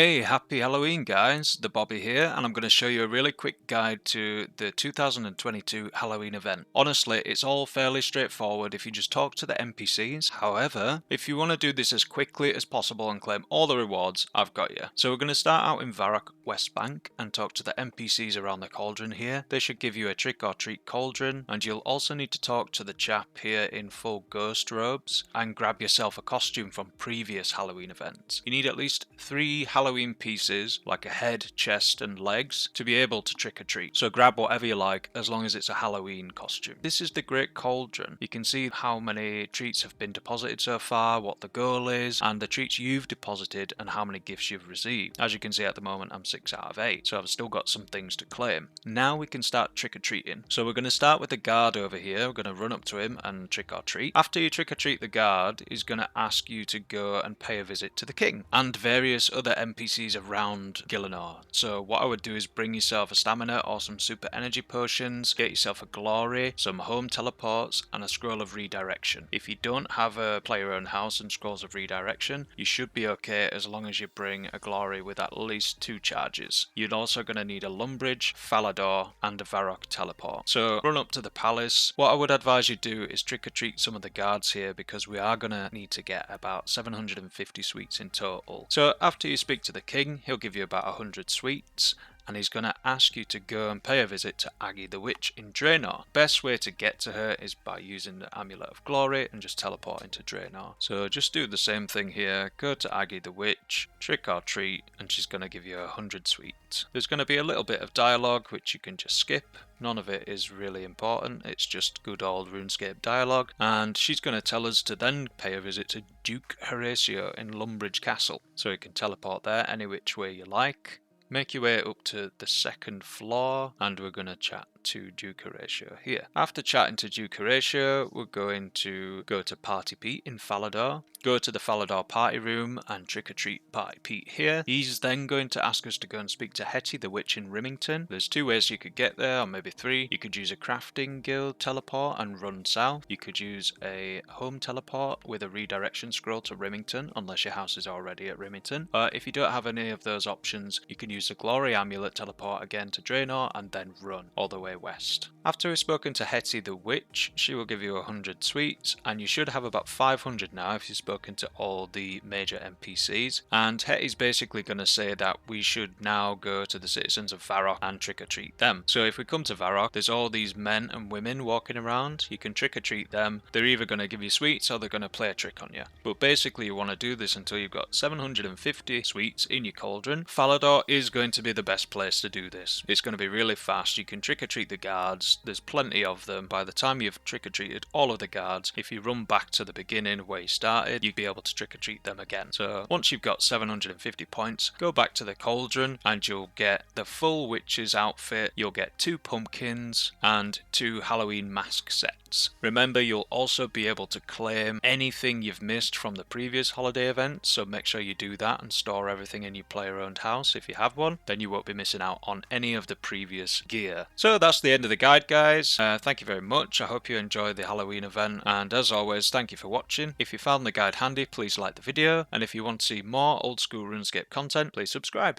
Hey, happy Halloween guys, the Bobby here, and I'm going to show you a really quick guide to the 2022 Halloween event. Honestly, it's all fairly straightforward if you just talk to the NPCs. However, if you want to do this as quickly as possible and claim all the rewards, I've got you. So we're going to start out in Varrock, West Bank, and talk to the NPCs around the Cauldron here. They should give you a trick or treat cauldron, and you'll also need to talk to the chap here in full ghost robes and grab yourself a costume from previous Halloween events. You need at least 3 Halloween pieces, like a head, chest and legs, to be able to trick or treat. So grab whatever you like as long as it's a Halloween costume. This is the Great Cauldron. You can see how many treats have been deposited so far, what the goal is, and the treats you've deposited and how many gifts you've received. As you can see at the moment, I'm 6 out of 8, so I've still got some things to claim. Now we can start trick or treating. So we're going to start with the guard over here. We're going to run up to him and trick or treat. After you trick or treat the guard, he's going to ask you to go and pay a visit to the king and various other NPCs around Gielinor. So what I would do is bring yourself a stamina or some super energy potions, get yourself a glory, some home teleports and a scroll of redirection. If you don't have a player owned house and scrolls of redirection, you should be okay as long as you bring a glory with at least 2 charges. You're also going to need a Lumbridge, Falador and a Varrock teleport. So run up to the palace. What I would advise you do is trick or treat some of the guards here because we are going to need to get about 750 sweets in total. So after you speak to the king, he'll give you about 100 sweets, and he's going to ask you to go and pay a visit to Aggie the Witch in Draenor. Best way to get to her is by using the Amulet of Glory and just teleporting to Draenor. So just do the same thing here, go to Aggie the Witch, trick or treat, and she's going to give you 100 sweets. There's going to be a little bit of dialogue which you can just skip. None of it is really important, it's just good old RuneScape dialogue, and she's going to tell us to then pay a visit to Duke Horacio in Lumbridge Castle. So you can teleport there any which way you like. Make your way up to the 2nd floor and we're going to chat to Duke Horacio here. After chatting to Duke Horacio, we're going to go to Party Pete in Falador, go to the Falador party room and trick or treat Party Pete here. He's then going to ask us to go and speak to Hetty the Witch in Rimington. There's 2 ways you could get there, or maybe 3. You could use a crafting guild teleport and run south. You could use a home teleport with a redirection scroll to Rimington, unless your house is already at Rimington. But if you don't have any of those options, you can use the Glory Amulet teleport again to Draenor and then run all the way west. After we've spoken to Hetty the Witch, she will give you 100 sweets, and you should have about 500 now if you've spoken to all the major NPCs. And Hetty's basically going to say that we should now go to the citizens of Varrock and trick or treat them. So if we come to Varrock, there's all these men and women walking around. You can trick or treat them. They're either going to give you sweets or they're going to play a trick on you. But basically you want to do this until you've got 750 sweets in your cauldron. Falador is going to be the best place to do this. It's going to be really fast. You can trick or treat the guards. There's plenty of them. By the time you've trick or treated all of the guards, if you run back to the beginning where you started, you'd be able to trick or treat them again. So once you've got 750 points, go back to the cauldron and you'll get the full witch's outfit. You'll get 2 pumpkins and 2 Halloween mask sets. Remember, you'll also be able to claim anything you've missed from the previous holiday events, so make sure you do that and store everything in your player owned house if you have one. Then you won't be missing out on any of the previous gear. So that's the end of the guide, guys. Thank you very much. I hope you enjoyed the Halloween event, and as always, thank you for watching. If you found the guide handy, please like the video, and if you want to see more old school RuneScape content, please subscribe.